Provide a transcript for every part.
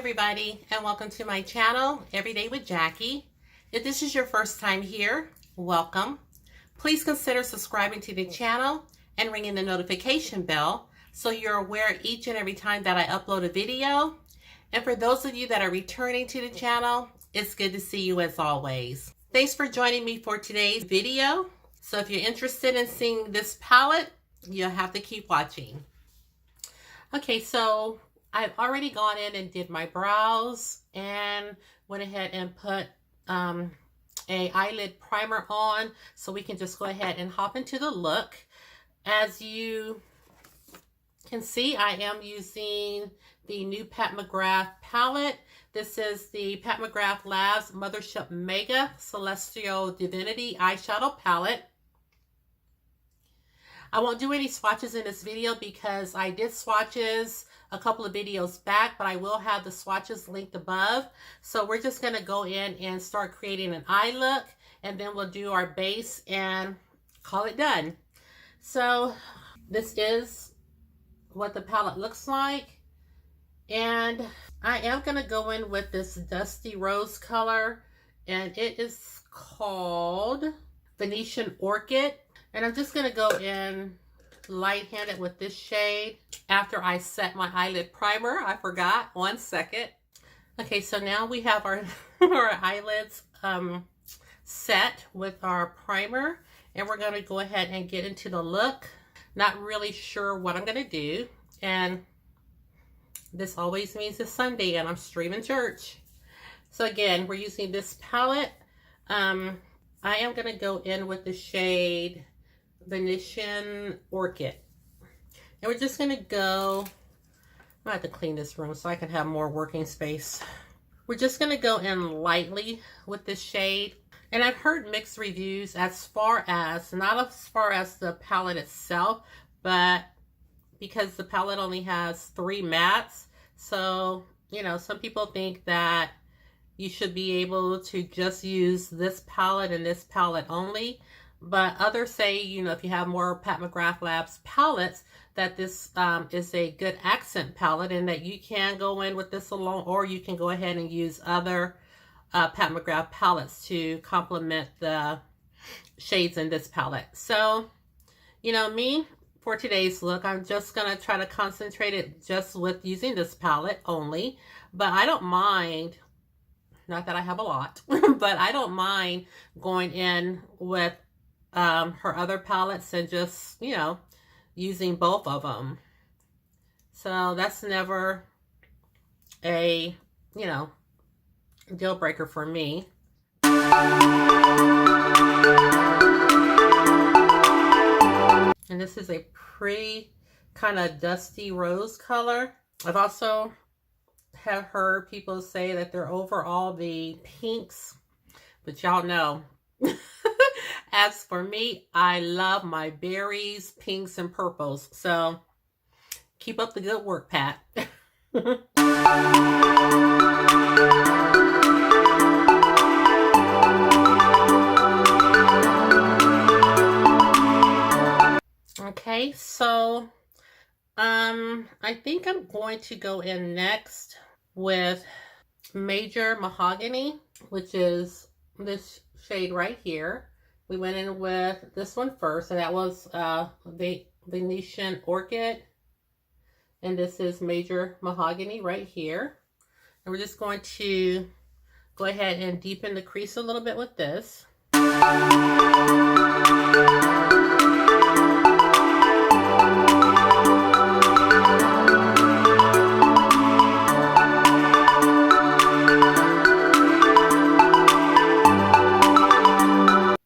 everybody, and welcome to my channel, Everyday with Jackie. If this is your first time here, welcome. Please consider subscribing to the channel and ringing the notification bell so you're aware each and every time that I upload a video. And for those of you that are returning to the channel, it's good to see you as always. Thanks for joining me for today's video. So if you're interested in seeing this palette, you'll have to keep watching. Okay, so I've already gone in and did my brows and went ahead and put a eyelid primer on, so we can just go ahead and hop into the look. As you can see, I am using the new Mcgrath palette. This is the Mcgrath Labs Mthrshp Mega Celestial Divinity eyeshadow palette. I won't do any swatches in this video because I did swatches a couple of videos back, but I will have the swatches linked above. So we're just going to go in and start creating an eye look, and then we'll do our base and call it done. So this is what the palette looks like, and I am going to go in with this dusty rose color, and it is called Venetian Orchid. And I'm just going to go in light-handed with this shade after I set my eyelid primer. I forgot. 1 second. Okay, so now we have our, our eyelids set with our primer. And we're going to go ahead and get into the look. Not really sure what I'm going to do. And this always means it's Sunday and I'm streaming church. So again, we're using this palette. I am going to go in with the shade Venetian Orchid, and we're just gonna go, I have to clean this room so I can have more working space. We're just gonna go in lightly with this shade, and I've heard mixed reviews as far as, not as far as the palette itself, but because the palette only has 3 mattes, so you know, some people think that you should be able to just use this palette and this palette only. But others say, you know, if you have more Mcgrath Labs palettes, that this is a good accent palette, and that you can go in with this alone, or you can go ahead and use other Mcgrath palettes to complement the shades in this palette. So, you know, me, for today's look, I'm just going to try to concentrate it just with using this palette only. But I don't mind, not that I have a lot, but I don't mind going in with her other palettes and just, you know, using both of them. So that's never a, you know, deal breaker for me. And this is a pretty kind of dusty rose color. I've also have heard people say that they're over all the pinks, but y'all know as for me, I love my berries, pinks, and purples. So keep up the good work, Pat. Okay, so I think I'm going to go in next with Major Mahogany, which is this shade right here. We went in with this one first, and that was the Venetian Orchid. And this is Major Mahogany right here. And we're just going to go ahead and deepen the crease a little bit with this.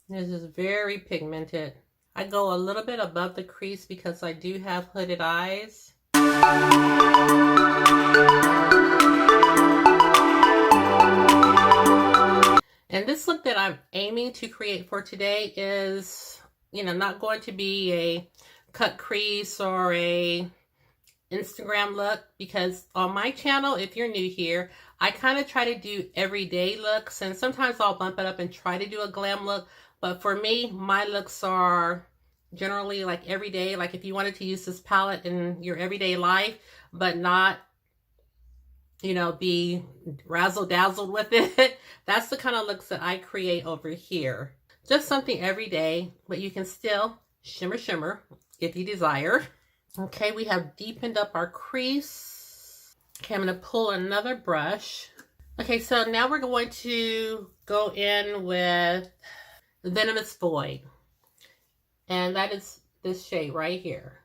This is very pigmented. I go a little bit above the crease because I do have hooded eyes. And this look that I'm aiming to create for today is, you know, not going to be a cut crease or a Instagram look, because on my channel, if you're new here, I kind of try to do everyday looks, and sometimes I'll bump it up and try to do a glam look. But for me, my looks are generally like everyday, like if you wanted to use this palette in your everyday life, but not you know, be razzle-dazzled with it. That's the kind of looks that I create over here. Just something everyday, but you can still shimmer if you desire. Okay, we have deepened up our crease. Okay, I'm going to pull another brush. Okay, so now we're going to go in with Venomous Void. And that is this shade right here.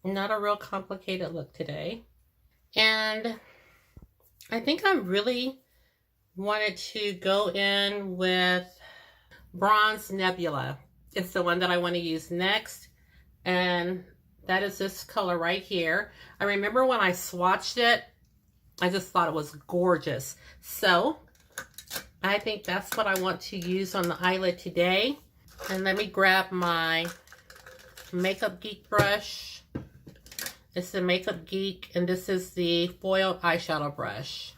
Not a real complicated look today. And I think I really wanted to go in with Bronze Nebula. It's the one that I want to use next. And that is this color right here. I remember when I swatched it, I just thought it was gorgeous. So I think that's what I want to use on the eyelid today. And let me grab my Makeup Geek brush. It's the Makeup Geek, and this is the foiled eyeshadow brush.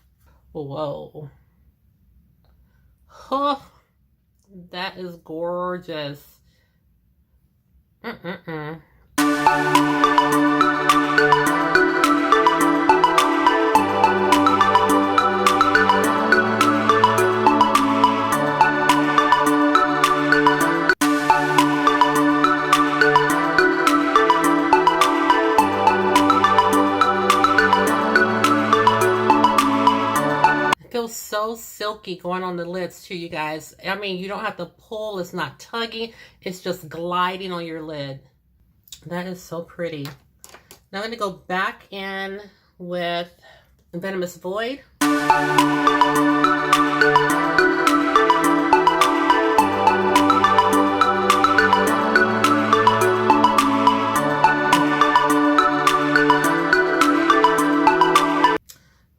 Whoa. Oh, that is gorgeous. So silky going on the lids too, you guys. I mean, you don't have to pull. It's not tugging. It's just gliding on your lid. That is so pretty. Now I'm going to go back in with Venomous Void.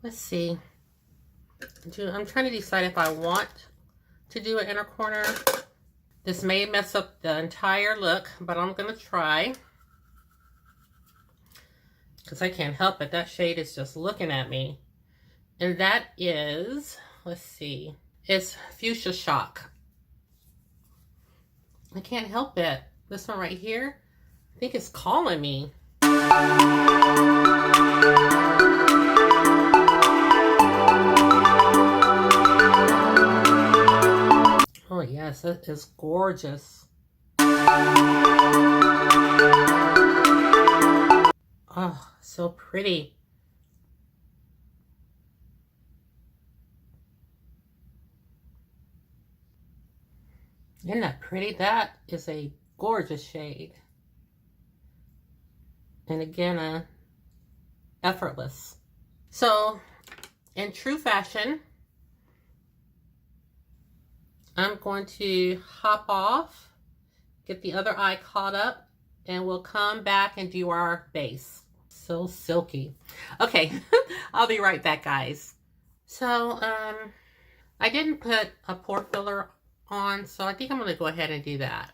Let's see. I'm trying to decide if I want to do an inner corner. This may mess up the entire look, but I'm going to try. Because I can't help it. That shade is just looking at me. And that is, let's see, it's Fuchsia Shock. I can't help it. This one right here, I think it's calling me. Oh yes, that is gorgeous. Oh, so pretty. Isn't that pretty? That is a gorgeous shade. And again, effortless. So, in true fashion, I'm going to hop off, get the other eye caught up, and we'll come back and do our base. So silky. Okay, I'll be right back, guys. So, I didn't put a pore filler on, so I think I'm going to go ahead and do that.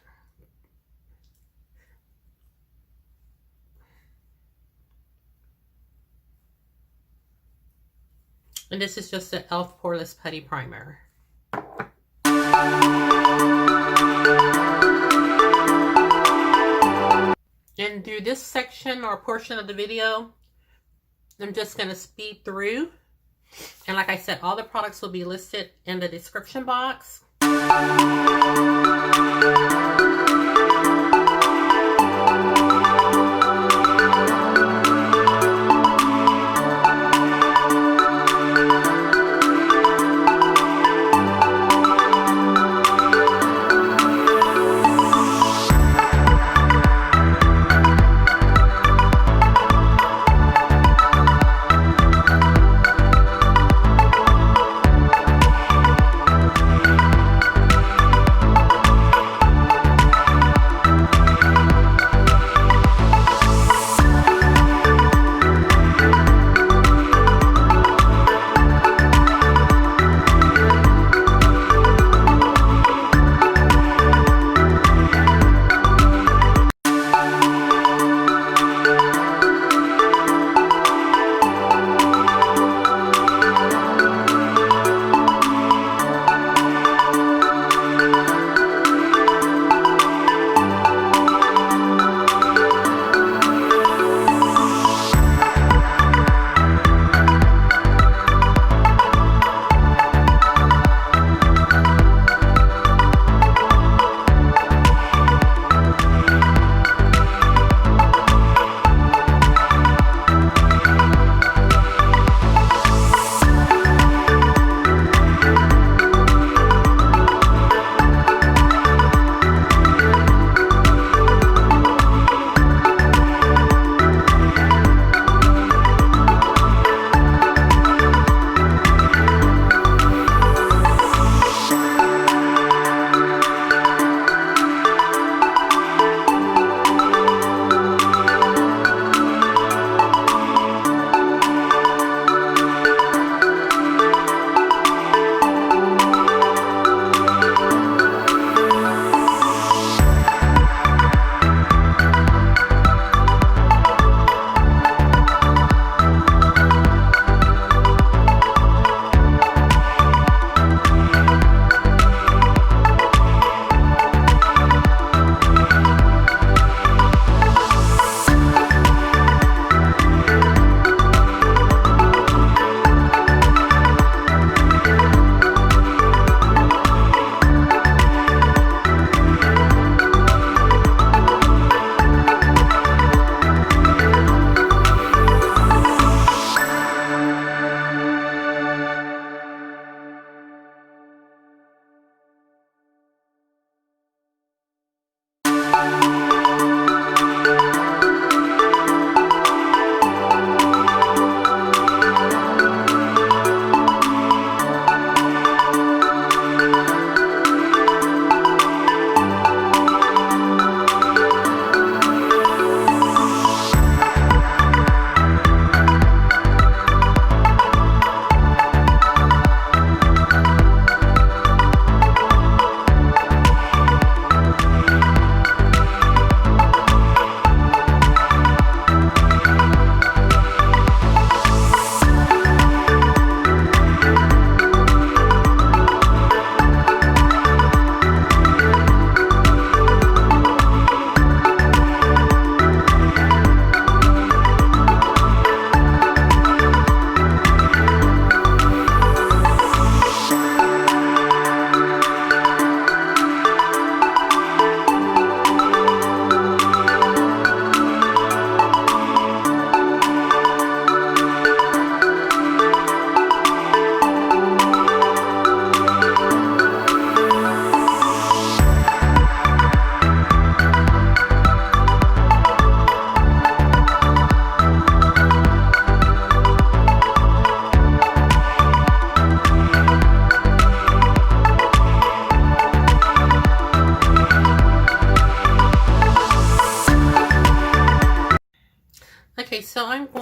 And this is just the e.l.f. Poreless Putty Primer. And through this section or portion of the video, I'm just going to speed through. And like I said, all the products will be listed in the description box.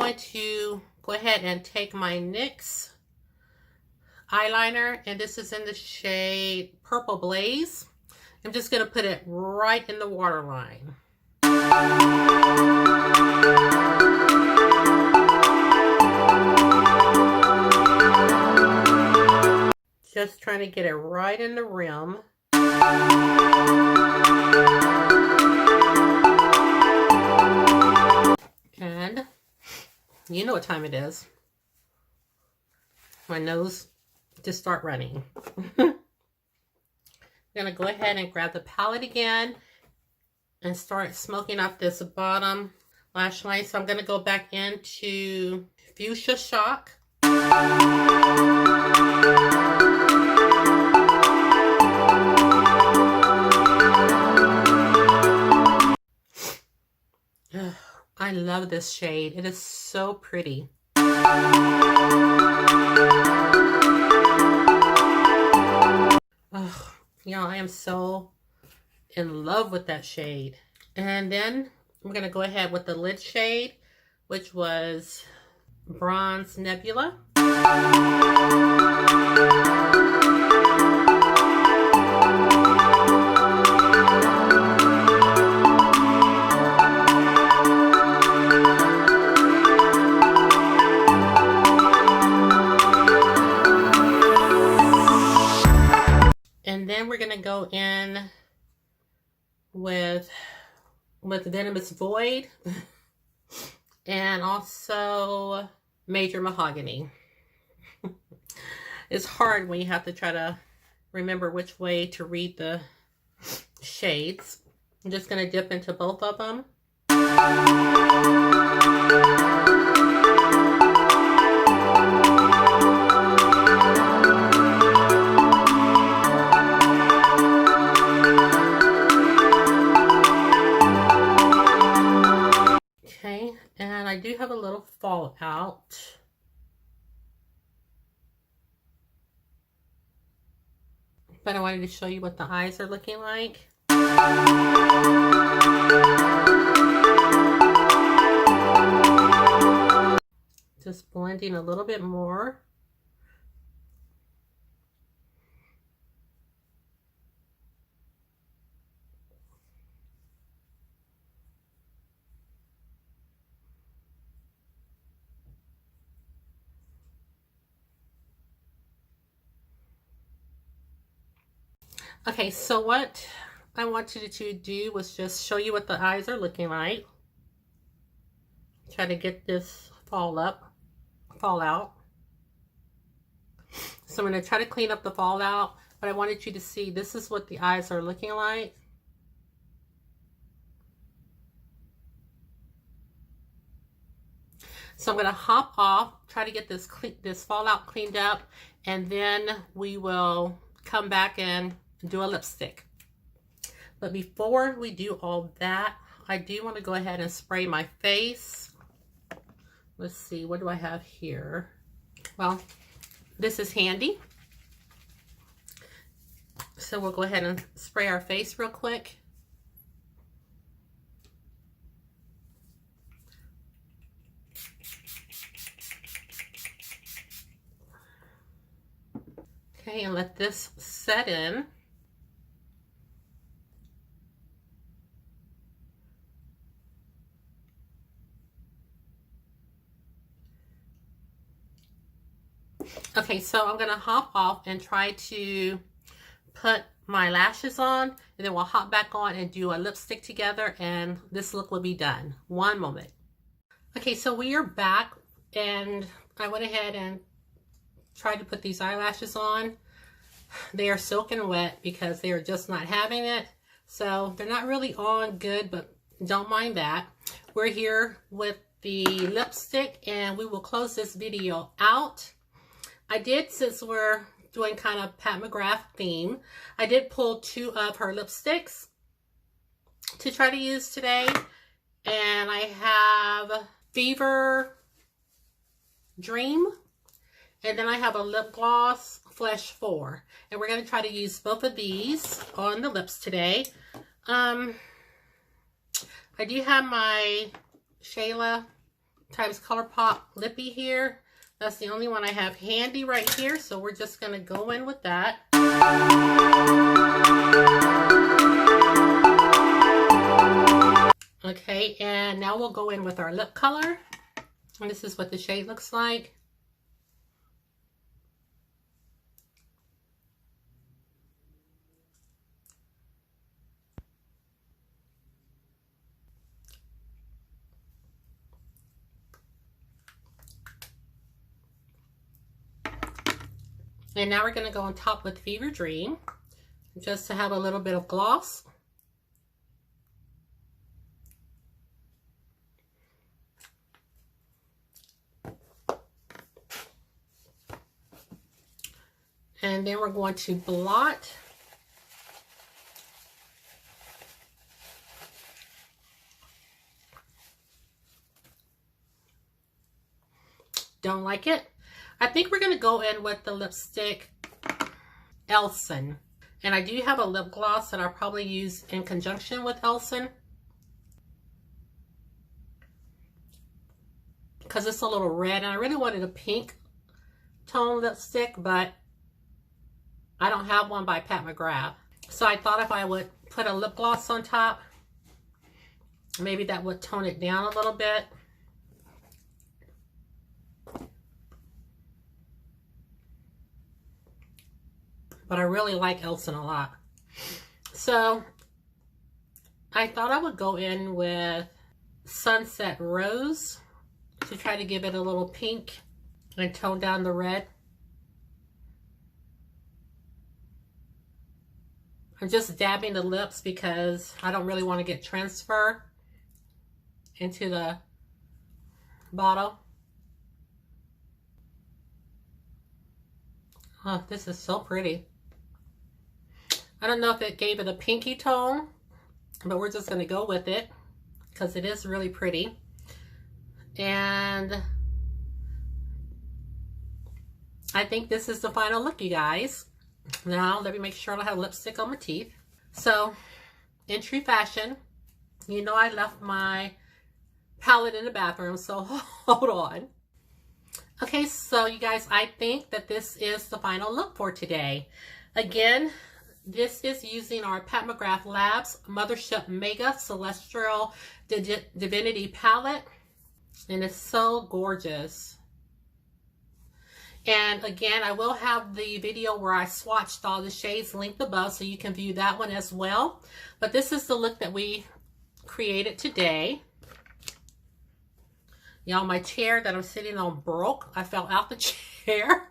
going to go ahead and take my NYX eyeliner, and this is in the shade Purple Blaze. I'm just going to put it right in the waterline. Just trying to get it right in the rim. And you know what time it is. My nose just start running. I'm gonna go ahead and grab the palette again and start smoking up this bottom lash line. So I'm gonna go back into Fuchsia Shock. I love this shade. It is so pretty. Oh, yeah, I am so in love with that shade. And then I'm going to go ahead with the lid shade, which was Bronze Nebula. And then we're going to go in with Venomous Void and also Major Mahogany. It's hard when you have to try to remember which way to read the shades. I'm just going to dip into both of them. Okay, and I do have a little fallout. But I wanted to show you what the eyes are looking like. Just blending a little bit more. Okay, so what I wanted to do was just show you what the eyes are looking like. Try to get this fall out. So I'm going to try to clean up the fallout, but I wanted you to see this is what the eyes are looking like. So I'm going to hop off, try to get this fallout cleaned up, and then we will come back and do a lipstick. But before we do all that, I do want to go ahead and spray my face. Let's see, what do I have here? Well, this is handy. So we'll go ahead and spray our face real quick. Okay, and let this set in. Okay, so I'm going to hop off and try to put my lashes on, and then we'll hop back on and do a lipstick together, and this look will be done. One moment. Okay, so we are back, and I went ahead and tried to put these eyelashes on. They are soaking wet because they are just not having it. So they're not really on good, but don't mind that. We're here with the lipstick, and we will close this video out. I did, since we're doing kind of Pat McGrath theme, I did pull 2 of her lipsticks to try to use today. And I have Fever Dream, and then I have a lip gloss, Flesh 4. And we're going to try to use both of these on the lips today. I do have my Shayla times ColourPop Lippy here. That's the only one I have handy right here, so we're just going to go in with that. Okay, and now we'll go in with our lip color. And this is what the shade looks like. And now we're going to go on top with Fever Dream, just to have a little bit of gloss. And then we're going to blot. Don't like it. I think we're going to go in with the lipstick Elson. And I do have a lip gloss that I'll probably use in conjunction with Elson, because it's a little red, and I really wanted a pink tone lipstick, but I don't have one by Pat McGrath. So I thought if I would put a lip gloss on top, maybe that would tone it down a little bit. But I really like Elson a lot. So I thought I would go in with Sunset Rose to try to give it a little pink and tone down the red. I'm just dabbing the lips because I don't really want to get transfer into the bottle. Oh, this is so pretty. I don't know if it gave it a pinky tone, but we're just going to go with it because it is really pretty. And I think this is the final look, you guys. Now, let me make sure I don't have lipstick on my teeth. So, in true fashion, you know I left my palette in the bathroom, so hold on. Okay, so you guys, I think that this is the final look for today. Again, this is using our Pat McGrath Labs Mthrshp Mega Celestial Divinity palette, and it's so gorgeous. And again, I will have the video where I swatched all the shades linked above, so you can view that one as well. But this is the look that we created today. Y'all, my chair that I'm sitting on broke. I fell out the chair.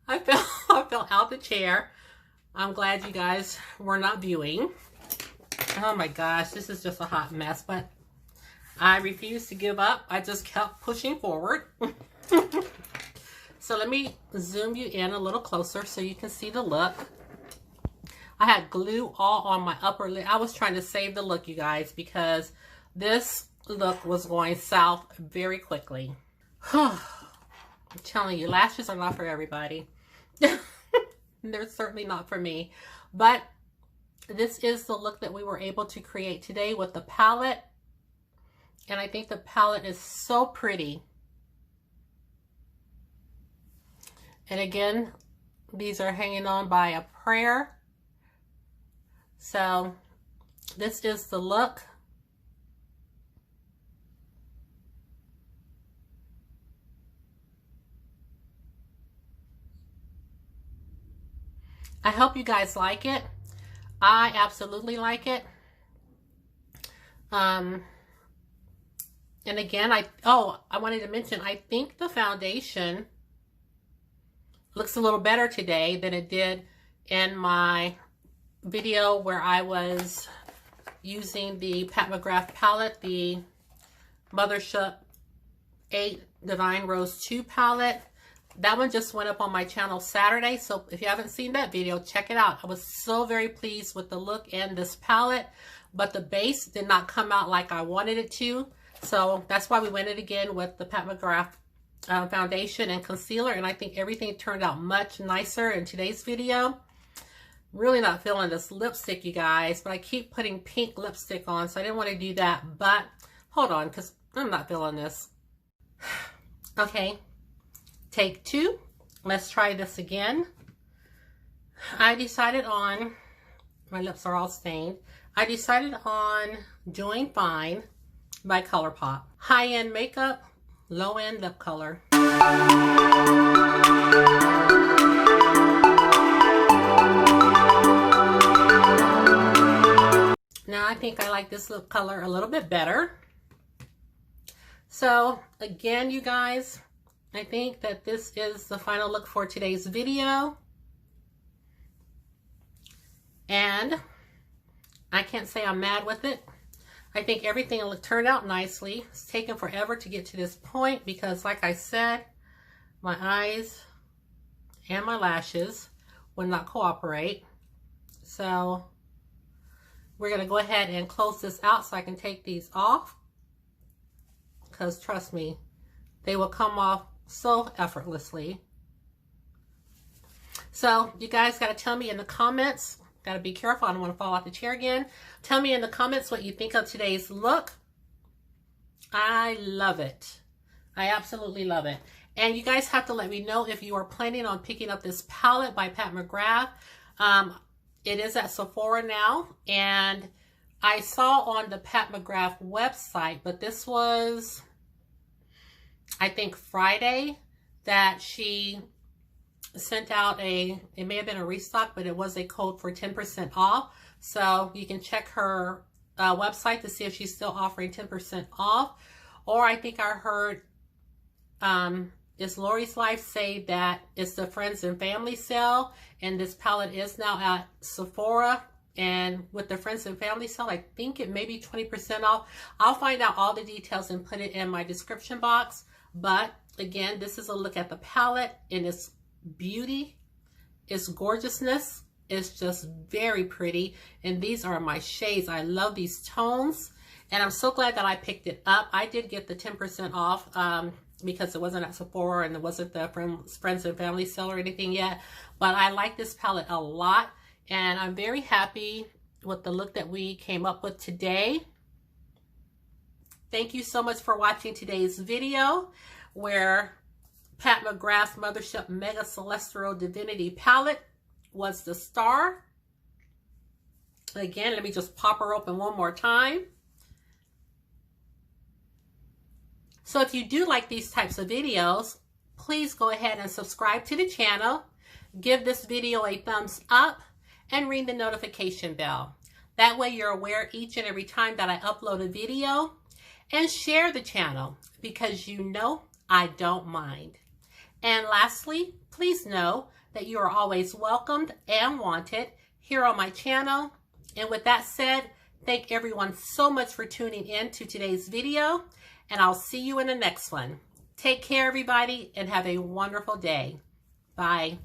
I fell out the chair. I'm glad you guys were not viewing. Oh my gosh, this is just a hot mess, but I refused to give up. I just kept pushing forward. So let me zoom you in a little closer so you can see the look. I had glue all on my upper lid. I was trying to save the look, you guys, because this look was going south very quickly. I'm telling you, lashes are not for everybody. They're certainly not for me. But this is the look that we were able to create today with the palette. And I think the palette is so pretty. And again, these are hanging on by a prayer. So this is the look. I hope you guys like it. I absolutely like it. And again, I wanted to mention, I think the foundation looks a little better today than it did in my video where I was using the Pat McGrath palette, the Mthrshp 8 Divine Rose 2 palette. That one just went up on my channel Saturday, so if you haven't seen that video, check it out. I was so very pleased with the look and this palette, but the base did not come out like I wanted it to. So that's why we went it again with the Pat McGrath foundation and concealer, and I think everything turned out much nicer in today's video. Really not feeling this lipstick, you guys, but I keep putting pink lipstick on, so I didn't want to do that. But hold on, because I'm not feeling this. Okay, take 2. Let's try this again. I decided on, my lips are all stained. I decided on Doing Fine by ColourPop. High-end makeup, low-end lip color. Now I think I like this lip color a little bit better. So again, you guys, I think that this is the final look for today's video. And I can't say I'm mad with it. I think everything turned out nicely. It's taken forever to get to this point because, like I said, my eyes and my lashes would not cooperate. So we're going to go ahead and close this out so I can take these off. Because trust me, they will come off so effortlessly. So you guys got to tell me in the comments. Got to be careful. I don't want to fall off the chair again. Tell me in the comments what you think of today's look. I love it. I absolutely love it. And you guys have to let me know if you are planning on picking up this palette by Pat McGrath. It is at Sephora now. And I saw on the Pat McGrath website, but this was, I think, Friday, that she sent out it may have been a restock, but it was a code for 10% off. So you can check her website to see if she's still offering 10% off. Or I think I heard Is Lori's Life say that it's the friends and family sale, and this palette is now at Sephora. And with the friends and family sale, I think it may be 20% off. I'll find out all the details and put it in my description box. But again, this is a look at the palette and its beauty, its gorgeousness. It's just very pretty. And these are my shades. I love these tones. And I'm so glad that I picked it up. I did get the 10% off because it wasn't at Sephora and it wasn't the friends and family sale or anything yet. But I like this palette a lot. And I'm very happy with the look that we came up with today. Thank you so much for watching today's video where Pat McGrath's Mthrshp Mega Celestial Divinity palette was the star. Again, let me just pop her open one more time. So if you do like these types of videos, please go ahead and subscribe to the channel. Give this video a thumbs up and ring the notification bell. That way you're aware each and every time that I upload a video, and share the channel because you know I don't mind. And lastly, please know that you are always welcomed and wanted here on my channel. And with that said, thank everyone so much for tuning in to today's video, and I'll see you in the next one. Take care, everybody, and have a wonderful day. Bye.